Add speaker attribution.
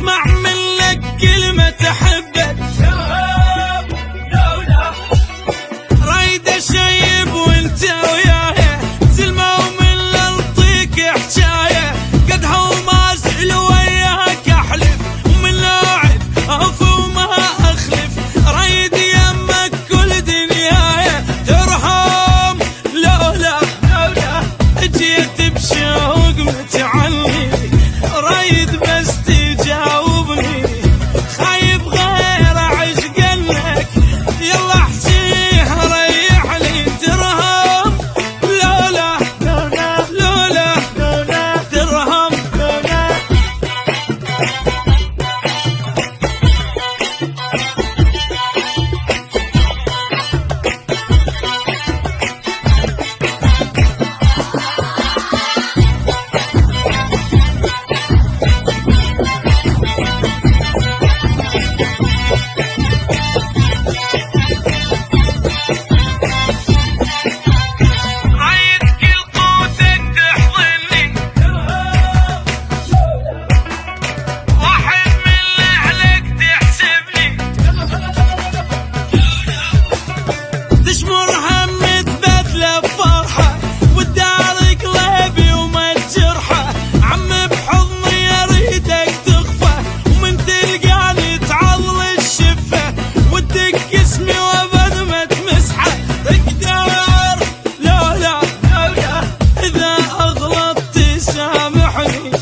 Speaker 1: اسمع منك كلمة أحبك رايد أشيب وانت وياي سلمى ومن للطيق حجاية قدها وما زعل وياك أحلف ومن أوعد أوفي وما أخلف رايد يمك كل دنياي ترحم لولا جيت بشوق متعني رايد بس تجاوبني خايب غير عشقنك يلا احجيه ريح لي ترهم لولا ترهم تشمر هم تبدله بفرحة والدار قلبي وما تجرحه عم بحضني اريدك تخفى ومن تلقاني تعضل الشفة ودك اسمي وابد ما تمسحه تقدر لولا اذا اغلطت سامحني